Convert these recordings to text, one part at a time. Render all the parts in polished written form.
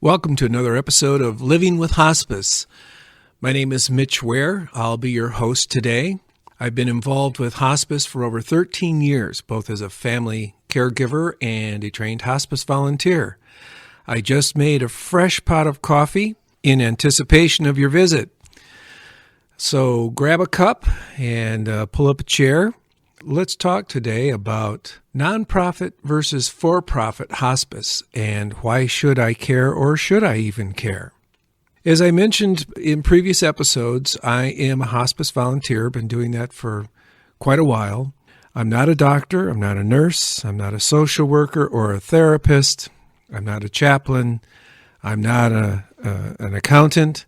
Welcome to another episode of Living with Hospice. My name is Mitch Ware. I'll be your host today. I've been involved with hospice for over 13 years, both as a family caregiver and a trained hospice volunteer. I just made a fresh pot of coffee in anticipation of your visit. So grab a cup and pull up a chair. Let's talk today about nonprofit versus for-profit hospice and why should I care or should I even care? As I mentioned in previous episodes, I am a hospice volunteer. Been doing that for quite a while. I'm not a doctor. I'm not a nurse. I'm not a social worker or a therapist. I'm not a chaplain. I'm not an accountant.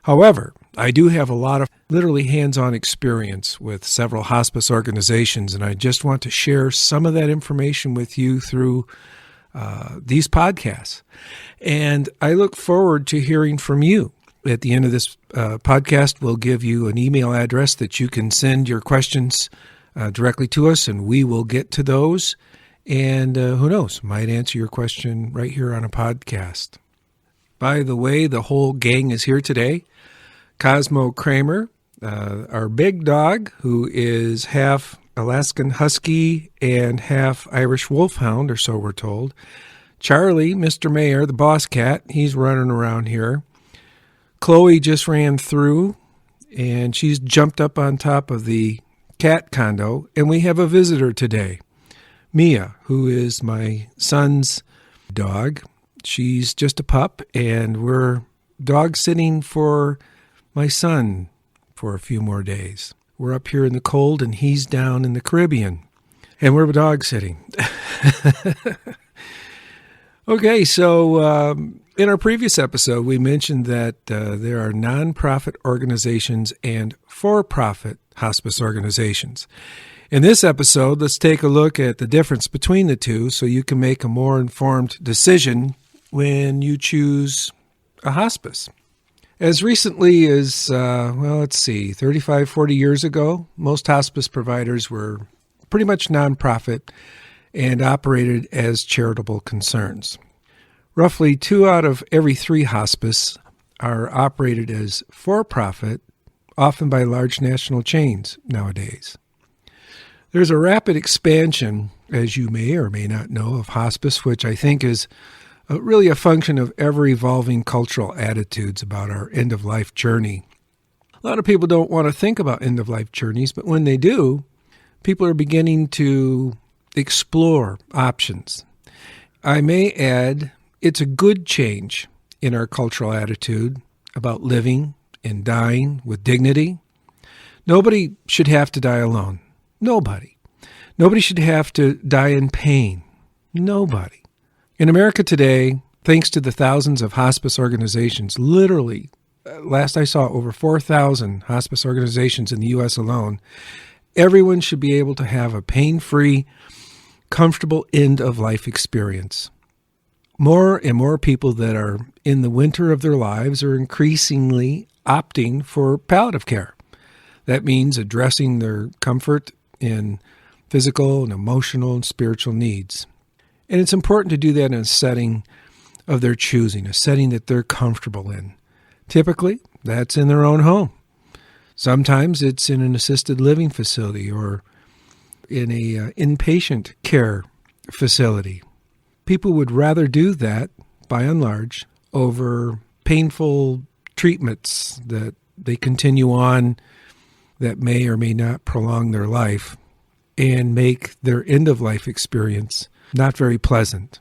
However, I do have a lot of literally hands-on experience with several hospice organizations, and I just want to share some of that information with you through these podcasts. And I look forward to hearing from you. At the end of this podcast, we'll give you an email address that you can send your questions directly to us, and we will get to those. And who knows, might answer your question right here on a podcast. By the way, the whole gang is here today. Cosmo Kramer, our big dog, who is half Alaskan Husky and half Irish Wolfhound, or so we're told. Charlie, Mr. Mayor, the boss cat, he's running around here. Chloe just ran through, and she's jumped up on top of the cat condo, and we have a visitor today, Mia, who is my son's dog. She's just a pup, and we're dog sitting for my son for a few more days. We're up here in the cold, and he's down in the Caribbean, and we're dog sitting. Okay, so in our previous episode, we mentioned that there are nonprofit organizations and for-profit hospice organizations. In this episode, let's take a look at the difference between the two so you can make a more informed decision when you choose a hospice. As recently as, 35, 40 years ago, most hospice providers were pretty much nonprofit and operated as charitable concerns. Roughly 2 out of every 3 hospice are operated as for-profit, often by large national chains nowadays. There's a rapid expansion, as you may or may not know, of hospice, which I think is really a function of ever-evolving cultural attitudes about our end-of-life journey. A lot of people don't want to think about end-of-life journeys, but when they do, people are beginning to explore options. I may add, it's a good change in our cultural attitude about living and dying with dignity. Nobody should have to die alone. Nobody. Nobody should have to die in pain. Nobody. In America today, thanks to the thousands of hospice organizations, literally, last I saw, over 4,000 hospice organizations in the U.S. alone, everyone should be able to have a pain-free, comfortable end-of-life experience. More and more people that are in the winter of their lives are increasingly opting for palliative care. That means addressing their comfort in physical and emotional and spiritual needs. And it's important to do that in a setting of their choosing, a setting that they're comfortable in. Typically, that's in their own home. Sometimes it's in an assisted living facility or in a inpatient care facility. People would rather do that, by and large, over painful treatments that they continue on that may or may not prolong their life and make their end-of-life experience not very pleasant.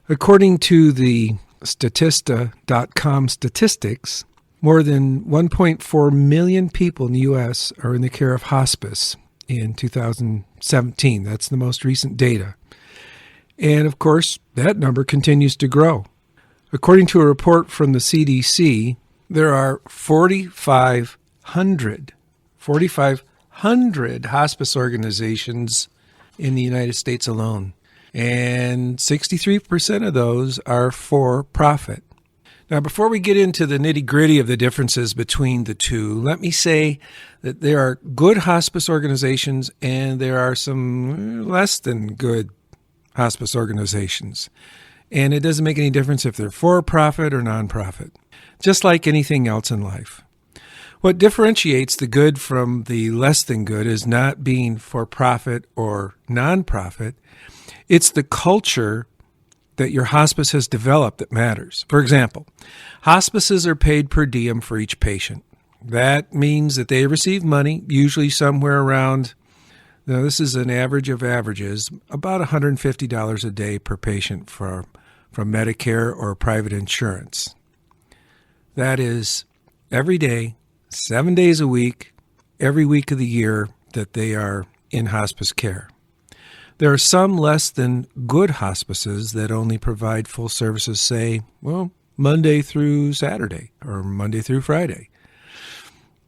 According to the Statista.com statistics, more than 1.4 million people in the U.S. are in the care of hospice in 2017. That's the most recent data. And, of course, that number continues to grow. According to a report from the CDC, there are 4,500 hospice organizations in the United States alone. And 63% of those are for profit. Now, before we get into the nitty-gritty of the differences between the two, let me say that there are good hospice organizations and there are some less than good hospice organizations. And it doesn't make any difference if they're for-profit or nonprofit, just like anything else in life. What differentiates the good from the less than good is not being for-profit or nonprofit. It's the culture that your hospice has developed that matters. For example, hospices are paid per diem for each patient. That means that they receive money, usually somewhere around, now this is an average of averages, about $150 a day per patient from Medicare or private insurance. That is every day, 7 days a week, every week of the year that they are in hospice care. There are some less than good hospices that only provide full services, say, Monday through Saturday or Monday through Friday.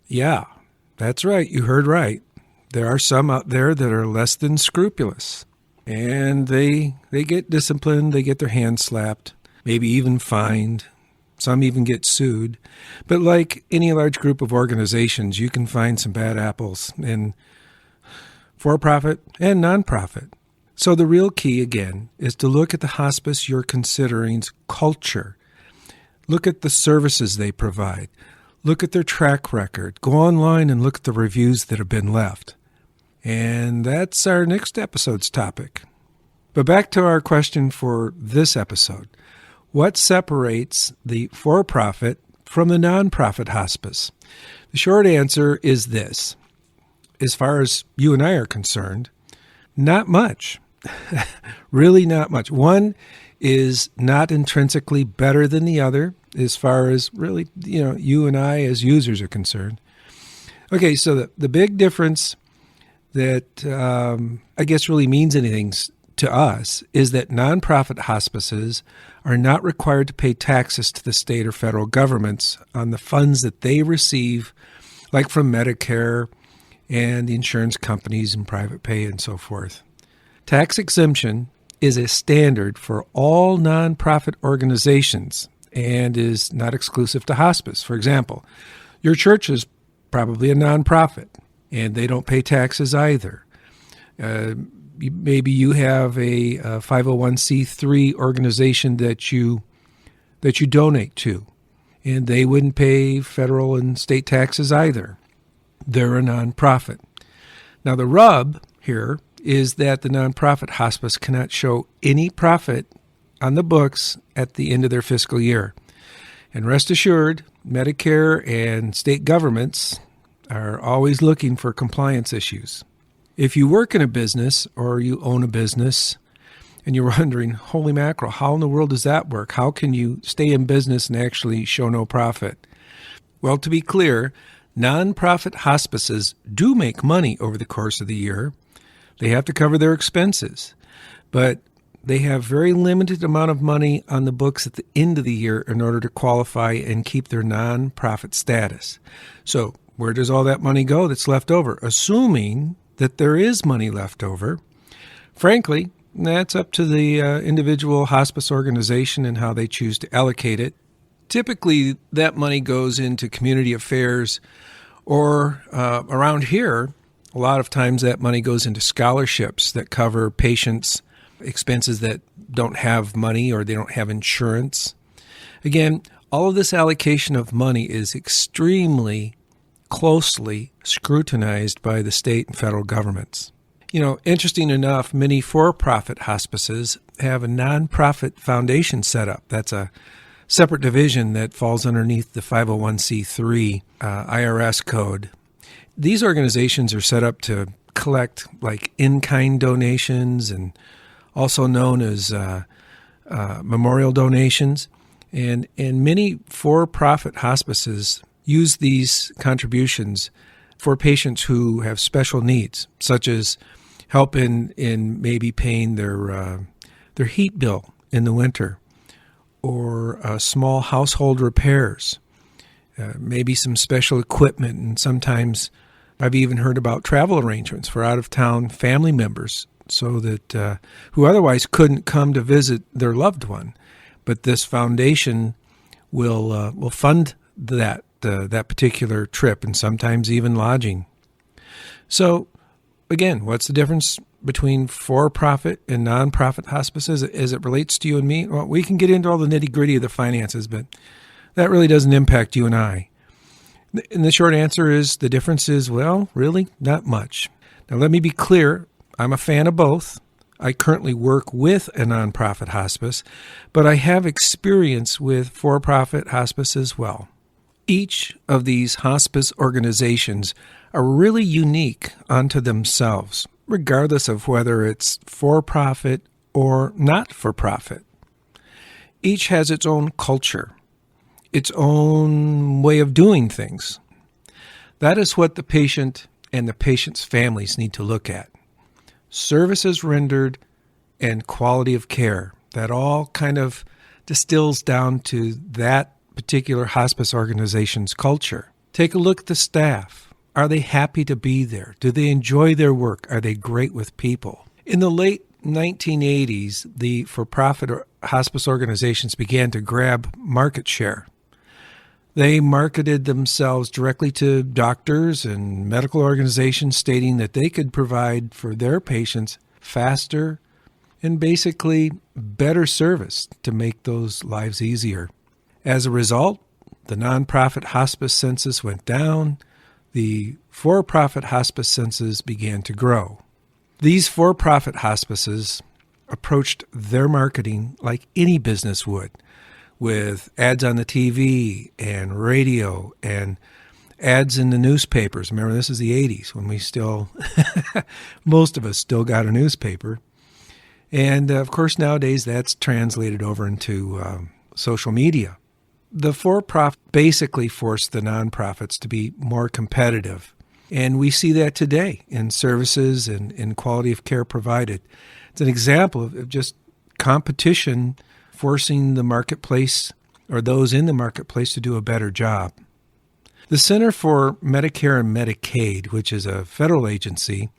Yeah, that's right. You heard right. There are some out there that are less than scrupulous, and they get disciplined, they get their hands slapped, maybe even fined. Some even get sued. But like any large group of organizations, you can find some bad apples in for-profit and nonprofit. So the real key, again, is to look at the hospice you're considering's culture. Look at the services they provide. Look at their track record. Go online and look at the reviews that have been left. And that's our next episode's topic. But back to our question for this episode. What separates the for-profit from the nonprofit hospice? The short answer is this. As far as you and I are concerned, not much. Really not much. One is not intrinsically better than the other as far as really, you and I as users are concerned. Okay, so the big difference that I guess really means anything to us is that nonprofit hospices are not required to pay taxes to the state or federal governments on the funds that they receive, like from Medicare and the insurance companies and private pay and so forth. Tax exemption is a standard for all nonprofit organizations and is not exclusive to hospice. For example, your church is probably a nonprofit, and they don't pay taxes either. Maybe you have a 501c3 organization that you donate to, and they wouldn't pay federal and state taxes either. They're a nonprofit. Now, the rub here is that the nonprofit hospice cannot show any profit on the books at the end of their fiscal year. And rest assured, Medicare and state governments are always looking for compliance issues. If you work in a business or you own a business and you're wondering, holy mackerel, how in the world does that work? How can you stay in business and actually show no profit? Well, to be clear, nonprofit hospices do make money over the course of the year. They have to cover their expenses, but they have very limited amount of money on the books at the end of the year in order to qualify and keep their nonprofit status. So where does all that money go that's left over? Assuming that there is money left over, frankly, that's up to the individual hospice organization and how they choose to allocate it. Typically, that money goes into community affairs, or around here, a lot of times that money goes into scholarships that cover patients' expenses that don't have money or they don't have insurance. Again, all of this allocation of money is extremely closely scrutinized by the state and federal governments. Interesting enough, many for-profit hospices have a nonprofit foundation set up. That's a separate division that falls underneath the 501c3 IRS code. These organizations are set up to collect like in-kind donations and also known as memorial donations. And many for-profit hospices use these contributions for patients who have special needs, such as help in maybe paying their heat bill in the winter, or small household repairs, maybe some special equipment, and sometimes I've even heard about travel arrangements for out-of-town family members so that who otherwise couldn't come to visit their loved one. But this foundation will fund that particular trip, and sometimes even lodging. So again, what's the difference between for-profit and nonprofit hospices as it relates to you and me? Well, we can get into all the nitty-gritty of the finances, but that really doesn't impact you and I. And the short answer is the difference is, well, really not much. Now, let me be clear. I'm a fan of both. I currently work with a nonprofit hospice, but I have experience with for-profit hospice as well. Each of these hospice organizations are really unique unto themselves, regardless of whether it's for-profit or not for-profit. Each has its own culture, its own way of doing things. That is what the patient and the patient's families need to look at. Services rendered and quality of care. That all kind of distills down to that particular hospice organization's culture. Take a look at the staff. Are they happy to be there? Do they enjoy their work? Are they great with people? In the late 1980s, the for-profit hospice organizations began to grab market share. They marketed themselves directly to doctors and medical organizations, stating that they could provide for their patients faster and basically better service to make those lives easier. As a result, the nonprofit hospice census went down. The for-profit hospice census began to grow. These for-profit hospices approached their marketing like any business would, with ads on the TV and radio and ads in the newspapers. Remember, this is the 80s when we still, most of us still got a newspaper. And of course, nowadays that's translated over into social media. The for-profit basically forced the nonprofits to be more competitive. And we see that today in services and in quality of care provided. It's an example of just competition forcing the marketplace or those in the marketplace to do a better job. The Center for Medicare and Medicaid, which is a federal agency,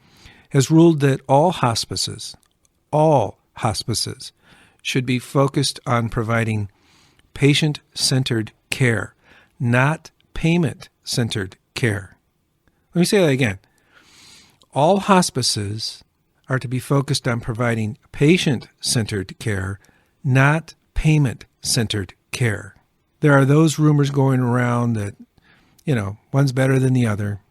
has ruled that all hospices should be focused on providing patient-centered care, not payment-centered care. Let me say that again. All hospices are to be focused on providing patient-centered care, not payment-centered care. There are those rumors going around that, one's better than the other.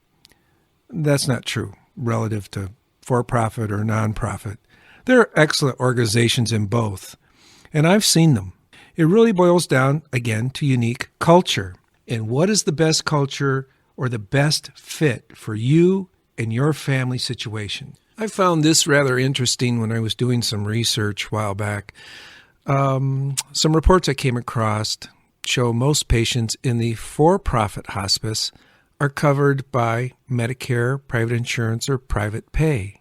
That's not true relative to for-profit or nonprofit. There are excellent organizations in both, and I've seen them. It really boils down, again, to unique culture. And what is the best culture or the best fit for you and your family situation? I found this rather interesting when I was doing some research a while back. Some reports I came across show most patients in the for-profit hospice are covered by Medicare, private insurance, or private pay.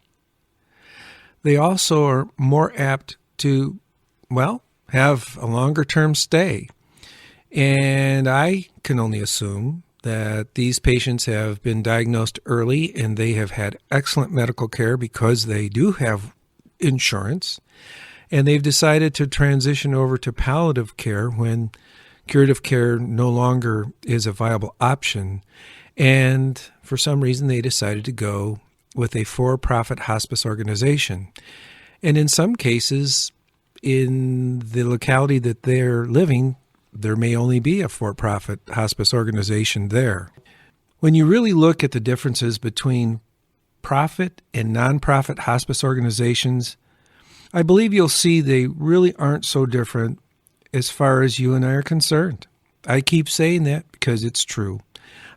They also are more apt to, have a longer-term stay. And I can only assume that these patients have been diagnosed early and they have had excellent medical care because they do have insurance. And they've decided to transition over to palliative care when curative care no longer is a viable option. And for some reason, they decided to go with a for-profit hospice organization. And in some cases, in the locality that they're living, there may only be a for-profit hospice organization there. When you really look at the differences between profit and nonprofit hospice organizations, I believe you'll see they really aren't so different as far as you and I are concerned. I keep saying that because it's true.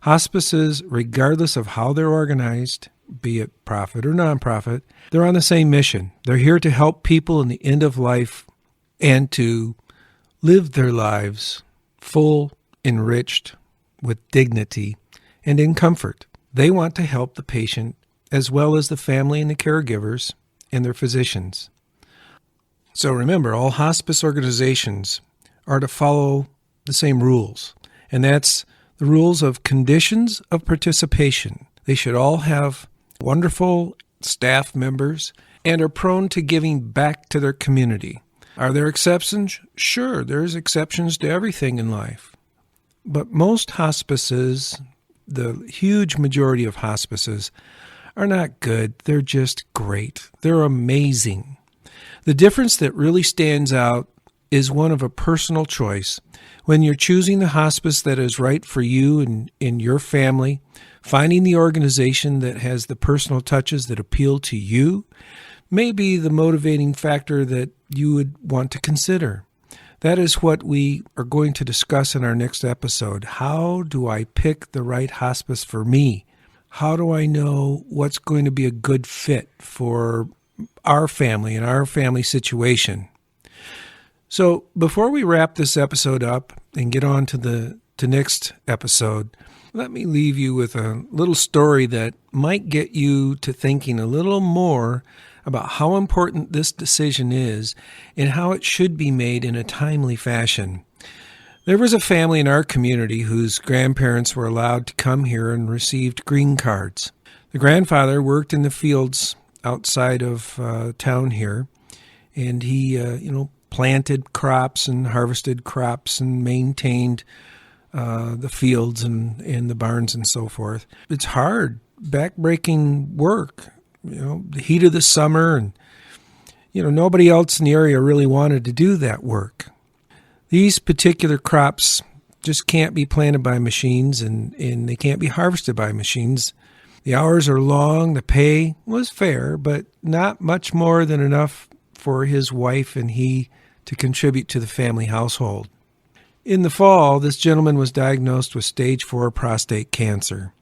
Hospices, regardless of how they're organized, be it profit or nonprofit, they're on the same mission. They're here to help people in the end of life and to live their lives full, enriched, with dignity, and in comfort. They want to help the patient as well as the family and the caregivers and their physicians. So remember, all hospice organizations are to follow the same rules, and that's the rules of conditions of participation. They should all have wonderful staff members and are prone to giving back to their community. Are there exceptions? Sure, there's exceptions to everything in life. But most hospices, the huge majority of hospices, are not good. They're just great. They're amazing. The difference that really stands out is one of a personal choice. When you're choosing the hospice that is right for you and in your family, finding the organization that has the personal touches that appeal to you may be the motivating factor that you would want to consider. That is what we are going to discuss in our next episode. How do I pick the right hospice for me? How do I know what's going to be a good fit for our family and our family situation? So before we wrap this episode up and get on to the next episode, let me leave you with a little story that might get you to thinking a little more about how important this decision is and how it should be made in a timely fashion. There was a family in our community whose grandparents were allowed to come here and received green cards. The grandfather worked in the fields outside of town here, and he, planted crops and harvested crops and maintained the fields and the barns and so forth. It's hard, back-breaking work. The heat of the summer, and nobody else in the area really wanted to do that work. These particular crops just can't be planted by machines, and they can't be harvested by machines. The hours are long, the pay was fair, but not much more than enough for his wife and he to contribute to the family household. In the fall, this gentleman was diagnosed with stage 4 prostate cancer.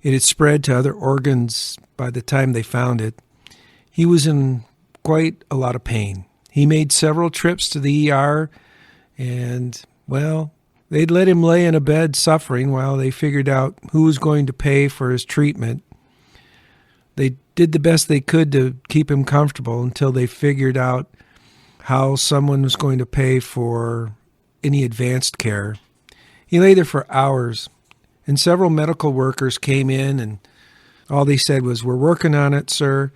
It had spread to other organs by the time they found it. He was in quite a lot of pain. He made several trips to the ER, and, they'd let him lay in a bed suffering while they figured out who was going to pay for his treatment. They did the best they could to keep him comfortable until they figured out how someone was going to pay for any advanced care. He lay there for hours, and several medical workers came in, and all they said was, "We're working on it, sir.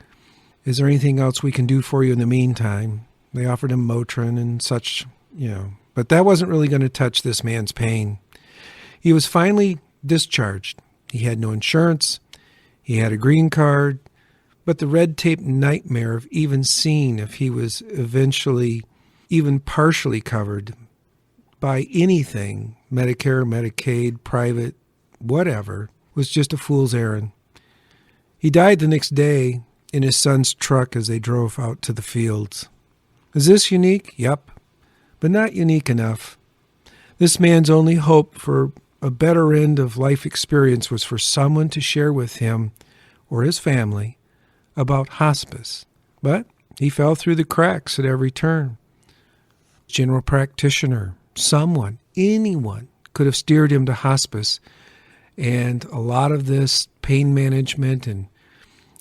Is there anything else we can do for you in the meantime?" They offered him Motrin and such, but that wasn't really going to touch this man's pain. He was finally discharged. He had no insurance. He had a green card, but the red tape nightmare of even seeing if he was eventually even partially covered by anything, Medicare, Medicaid, private, whatever, was just a fool's errand. He died the next day in his son's truck as they drove out to the fields. Is this unique? Yep, but not unique enough. This man's only hope for a better end of life experience was for someone to share with him or his family about hospice. But he fell through the cracks at every turn. General practitioner, someone, anyone could have steered him to hospice, and a lot of this pain management and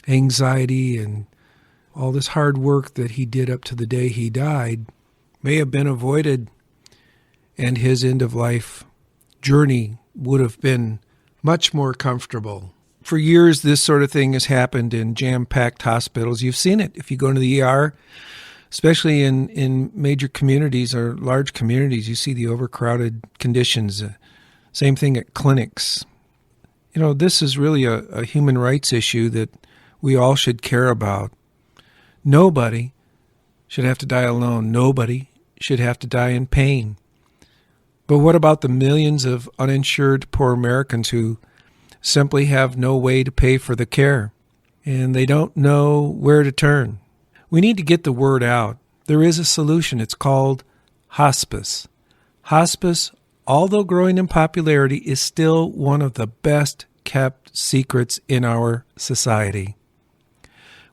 anxiety and all this hard work that he did up to the day he died may have been avoided, and his end-of-life journey would have been much more comfortable. For years, this sort of thing has happened in jam-packed hospitals. You've seen it if you go into the ER, especially in major communities or large communities. You see the overcrowded conditions. Same thing at clinics. This is really a human rights issue that we all should care about. Nobody should have to die alone. Nobody should have to die in pain. But what about the millions of uninsured poor Americans who simply have no way to pay for the care, and they don't know where to turn? We need to get the word out. There is a solution. It's called hospice. Hospice, although growing in popularity, is still one of the best kept secrets in our society.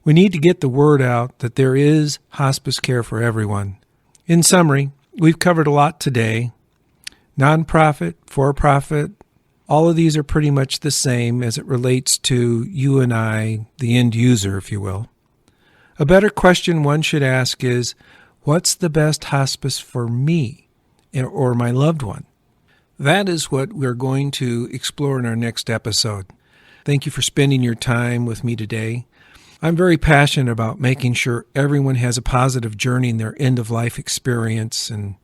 We need to get the word out that there is hospice care for everyone. In summary, we've covered a lot today. Nonprofit, for-profit, all of these are pretty much the same as it relates to you and I, the end user, if you will. A better question one should ask is, what's the best hospice for me or my loved one? That is what we're going to explore in our next episode. Thank you for spending your time with me today. I'm very passionate about making sure everyone has a positive journey in their end-of-life experience. And,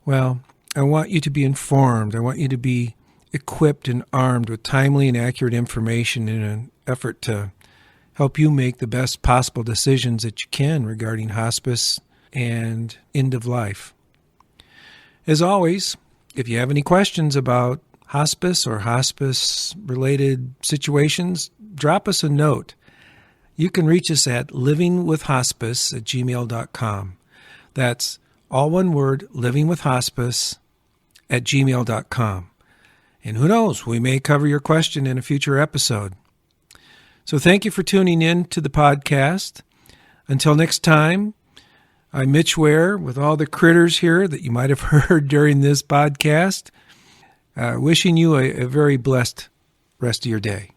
I want you to be informed. I want you to be equipped and armed with timely and accurate information in an effort to help you make the best possible decisions that you can regarding hospice and end of life. As always, if you have any questions about hospice or hospice-related situations, drop us a note. You can reach us at livingwithhospice@gmail.com. That's all one word, livingwithhospice@gmail.com. And who knows, we may cover your question in a future episode. So thank you for tuning in to the podcast. Until next time, I'm Mitch Ware with all the critters here that you might have heard during this podcast. Wishing you a very blessed rest of your day.